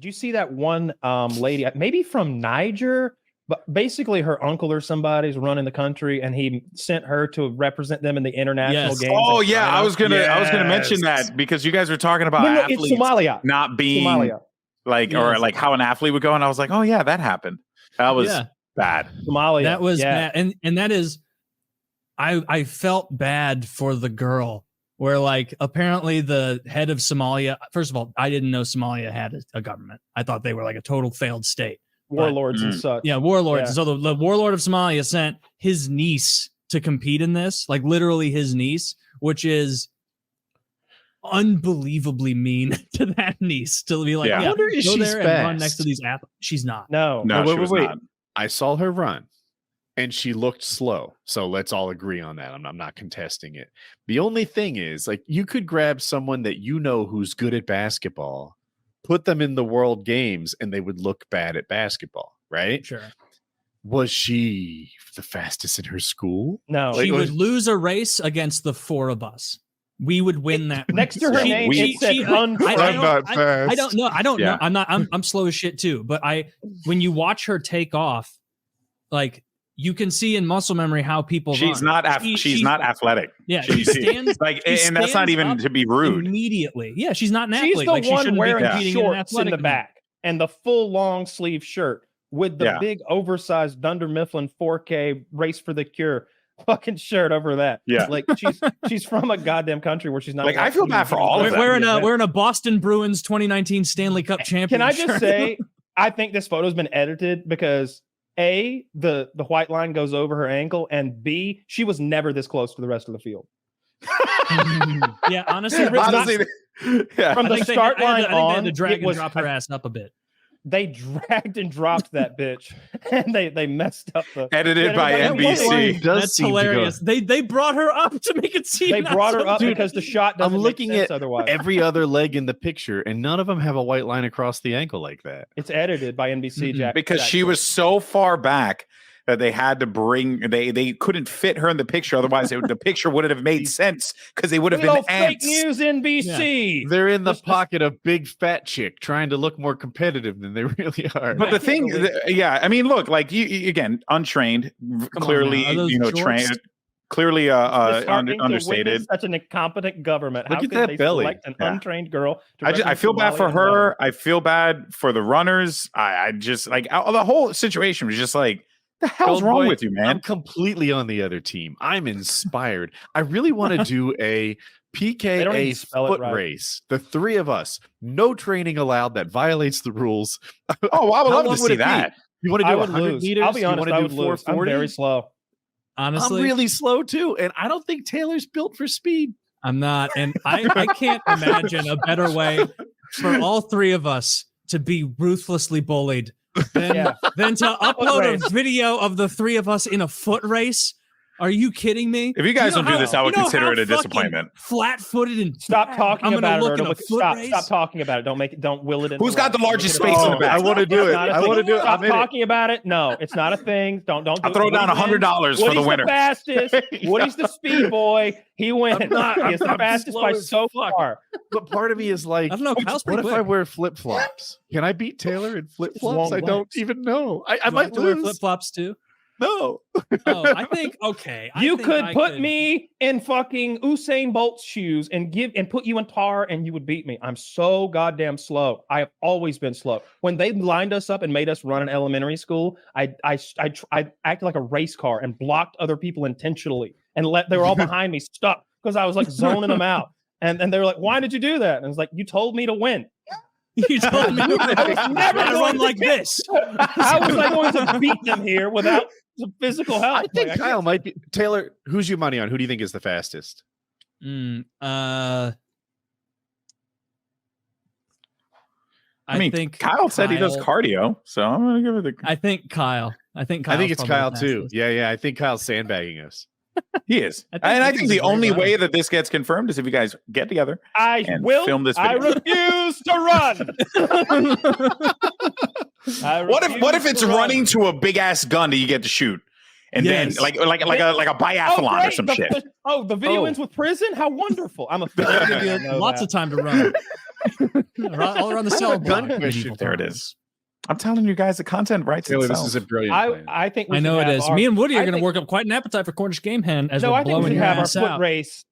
Did you see that one lady, maybe from Niger, but basically her uncle or somebody's running the country, and he sent her to represent them in the international games. Oh yeah, I was gonna mention that because you guys were talking about athletes it's Somalia. not being Somalia. or like how an athlete would go, and I was like, oh yeah, that happened. That was bad. Somalia. That was bad. And that is, I felt bad for the girl. Where like apparently the head of Somalia. First of all, I didn't know Somalia had a government. I thought they were like a total failed state. Warlords and such. Yeah, warlords. Yeah. So the warlord of Somalia sent his niece to compete in this, like literally his niece, which is unbelievably mean to that niece to be like, I wonder if go she's there fast. and run next to these athletes. She's not. No, wait. I saw her run. And she looked slow. So let's all agree on that. I'm not contesting it. The only thing is, like, you could grab someone that you know who's good at basketball, put them in the world games, and they would look bad at basketball, right? Sure. Was she the fastest in her school? No. She would lose a race against the four of us. We would win that. Next to her name, it said I'm not fast. I don't know. I'm slow as shit too. But when you watch her take off, like, you can see in muscle memory how people she's run. She's not athletic. Yeah, she stands like, and that's not even to be rude. Immediately, yeah, she's not an athlete. She's the like, one wearing shorts in the back and the full long sleeve shirt with the big oversized Dunder Mifflin 4K Race for the Cure fucking shirt over that. Yeah, like she's from a goddamn country where she's not. Like, I feel bad for all of them. We're in a Boston Bruins 2019 Stanley Cup champion. Can I just say, I think this photo's been edited because A, the white line goes over her ankle, and B, she was never this close to the rest of the field. Yeah, honestly, from the start line on, they had to drag and drop her ass up a bit. They dragged and dropped that bitch, and they messed up the edited by NBC. That's hilarious. They brought her up to make it seem. They brought her up because the shot doesn't. I'm looking make sense at otherwise. Every other leg in the picture, and none of them have a white line across the ankle like that. It's edited by NBC, Jack. Because she was so far back that they had to bring. They couldn't fit her in the picture. Otherwise, the picture wouldn't have made sense because they would have been fake ants. news. NBC. Yeah. They're in the pocket of big fat chick trying to look more competitive than they really are. But the thing, I mean, look, like you again, untrained, clearly, trained. Clearly, understated. Such an incompetent government. How Look at could that they belly. select an untrained girl? I feel bad for her. I feel bad for the runners. I just like the whole situation was just like, the hell's wrong with you, man? I'm completely on the other team. I'm inspired. I really want to do a PKA foot race. The three of us, no training allowed. That violates the rules. Oh, I would love to see that. You want to do 100 meters? I'll be honest, I would lose. I'm very slow. Honestly, I'm really slow too, and I don't think Taylor's built for speed. I'm not, and I can't imagine a better way for all three of us to be ruthlessly bullied than to upload a video of the three of us in a foot race. Are you kidding me? If you guys don't do this, I would consider it a disappointment. Flat-footed and stop talking about it. Stop talking about it. Don't will it in. Who's got the largest space in the back? I want to do it. I want to do it. Stop talking about it. No, it's not a thing. Don't. I'll throw down $100 for the winner. Fastest. Woody's the speed boy. He wins. He's the fastest by so far. But part of me is like, I don't know. What if I wear flip flops? Can I beat Taylor in flip flops? I don't even know. I might wear flip flops too. No. I think okay. You could put me in fucking Usain Bolt's shoes and put you in tar, and you would beat me. I'm so goddamn slow. I have always been slow. When they lined us up and made us run in elementary school, I acted like a race car and blocked other people intentionally, and they were all behind me stuck because I was like zoning them out. And they were like, "Why did you do that?" And I was like, "You told me to win." You told me I was never going to run like this. How was I going to beat them here without some physical help? I think Kyle might be. Taylor, who's your money on? Who do you think is the fastest? I think Kyle said he does cardio, so I'm gonna give it the. I think Kyle. I think it's Kyle too. Yeah. I think Kyle's sandbagging us. He is. I think the only way that this gets confirmed is if you guys get together and film this video. I refuse to run. What if it's running to a big ass gun that you get to shoot? And then like a biathlon or some shit. The video ends with prison? How wonderful. I'm a lots of time to run. All around the cell gun block. question. medieval There it times. is. I'm telling you guys, the content writes Taylor, itself. this is a brilliant plan. I think we I know should it have is. our- Me and Woody are I going to think- work up quite an appetite for Cornish game hen as No, we're I think we blowing should your have our ass foot out. race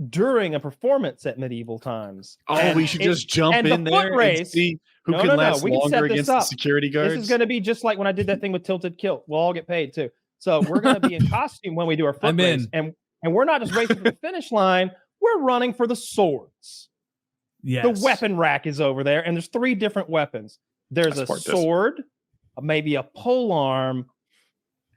during a performance at medieval times. Oh, And we should it- just jump and the in foot there and race- see who No, can no, no, last we can set longer this against the up. security guards. This is going to be just like when I did that thing with Tilted Kilt. We'll all get paid too. So we're going to be in costume when we do our foot I'm race, in. and we're not just racing for the finish line. We're running for the swords. Yes. The weapon rack is over there, and there's 3 different weapons. There's I a support this. sword, maybe a pole arm,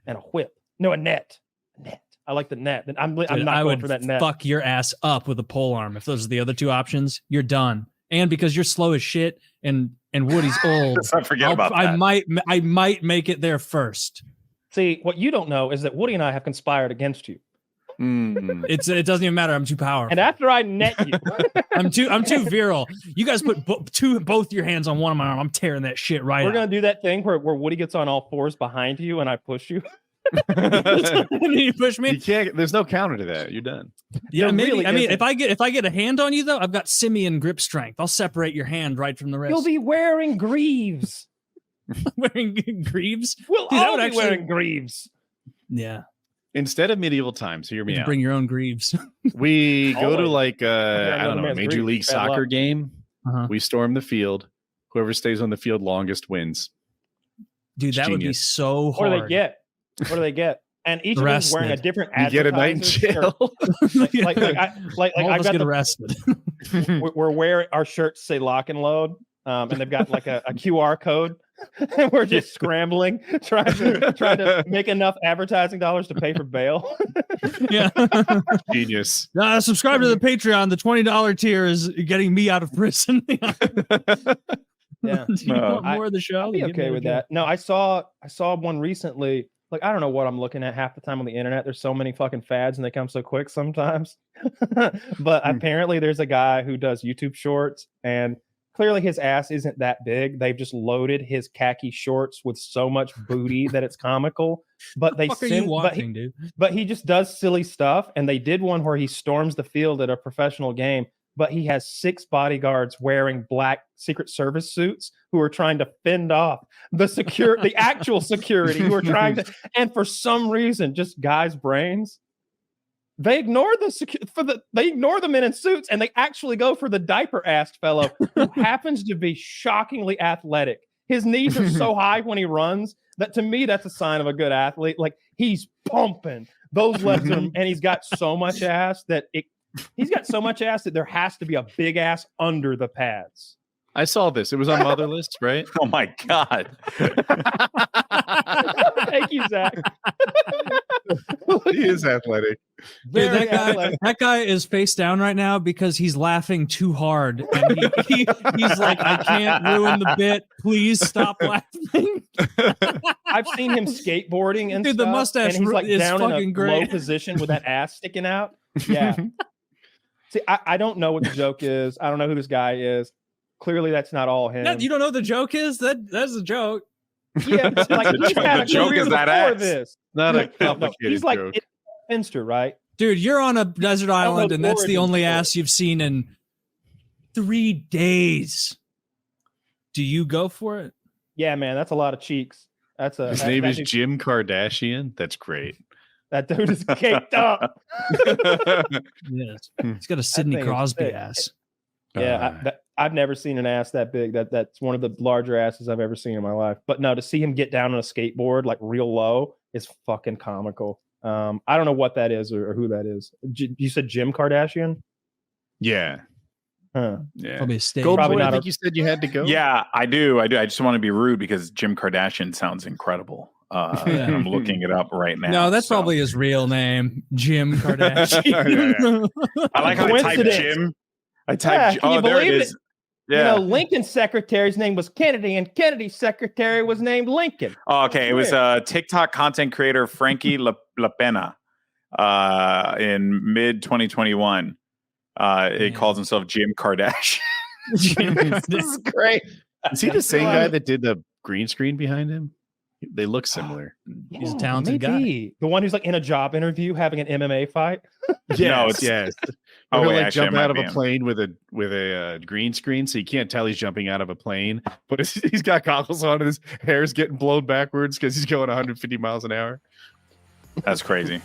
and a whip. No, a net. A net. I like the net. I'm Dude, not I going would for that net. fuck your ass up with a pole arm if those are the other 2 options. You're done. And because you're slow as shit and Woody's old, Let's not forget about that. I might make it there first. See, what you don't know is that Woody and I have conspired against you. Mm. It doesn't even matter. I'm too powerful. And after I net you, I'm too virile. You guys put both your hands on one of my arm. I'm tearing that shit right we're out. gonna do that thing where Woody gets on all 4s behind you and I push you. You push me. You can't. There's no counter to that. You're done. Yeah, There maybe. really I mean, isn't. if I get a hand on you though, I've got simian grip strength. I'll separate your hand right from the rest. You'll be wearing greaves. wearing greaves. We'll Dude, that all would be actually- wearing greaves. Yeah, Instead of medieval times, hear you me can out. bring your own greaves. We go to Always. like Yeah, I don't know, man's Major greed. League Bad Soccer luck. game. Uh-huh. We storm the field. Whoever stays on the field longest wins. Dude, that would be Genius. so What hard. do they get? What do they get? And each of them is wearing a Arrested. different You get a night in advertiser shirt. jail. Like All of I've us got get the, arrested. we're wearing our shirts say lock and load, and they've got like a QR code, and we're just scrambling, trying to make enough advertising dollars to pay for bail. Yeah. Genius. Subscribe to the Patreon. The $20 tier is getting me out of prison. Yeah. Do you want I- more of the show? I'll be Give me okay a with go. that. No, I saw one recently. Like, I don't know what I'm looking at half the time on the internet. There's so many fucking fads and they come so quick sometimes. But apparently there's a guy who does YouTube shorts and clearly his ass isn't that big. They've just loaded his khaki shorts with so much booty that it's comical. But they What are you send, watching, dude? but he just does silly stuff. And they did one where he storms the field at a professional game, but he has 6 bodyguards wearing black Secret Service suits who are trying to fend off the actual security who are trying to, and for some reason, just guys' brains, they ignore they ignore the men in suits and they actually go for the diaper-assed fellow who happens to be shockingly athletic. His knees are so high when he runs that to me, that's a sign of a good athlete. Like he's pumping those legs, and he's got so much ass that he's got so much ass that there has to be a big ass under the pads. I saw this. It was on Motherlist, right? Oh my god! Thank you, Zach. He is athletic. Dude, Very athletic. that guy is face down right now because he's laughing too hard. And he's like, I can't ruin the bit. Please stop laughing. I've seen him skateboarding and Dude, the stuff, mustache and he's like is down in a fucking low great. position with that ass sticking out. Yeah. See, I don't know what the joke is. I don't know who this guy is. Clearly, that's not all him. No, you don't know what the joke is? That's a joke. Yeah, but like The he's had a joke career is that before ass. this. Not a No, no, complicated he's like joke. it's Finster, right? Dude, you're on a desert know island, the and that's the origin only story. ass you've seen in 3 days. Do you go for it? Yeah, man, that's a lot of cheeks. That's a His that- name that is dude- Jim Kardashian. That's great. That dude is caked up. Yes. He's got a Sidney thing is Crosby thick. ass. Yeah, I've never seen an ass that big. That's one of the larger asses I've ever seen in my life. But no, to see him get down on a skateboard like real low is fucking comical. I don't know what that is or who that is. You said Jim Kardashian? Yeah. Huh. Yeah. Probably a stage. Probably Goldboy, not I a- think you said you had to go. Yeah, I do. I just want to be rude because Jim Kardashian sounds incredible. And I'm looking it up right now. No, that's so. probably his real name, Jim Kardashian. I like how I typed Coincidence. Jim. I Yeah, typed. can you Oh, there it believe is. it? Yeah. You know, Lincoln's secretary's name was Kennedy, and Kennedy's secretary was named Lincoln. Oh, okay. It was TikTok content creator Frankie La Pena in mid 2021. It calls himself Jim Kardashian. This is great. Is he the same guy that did the green screen behind him? They look similar. He's a talented guy. maybe. The one who's like in a job interview having an MMA fight. No, it's- yes. Oh, he'll wait, like actually, jump it might out of be a him. plane with a green screen, so you can't tell he's jumping out of a plane. But he's got goggles on, and his hair's getting blown backwards because he's going 150 miles an hour. That's crazy.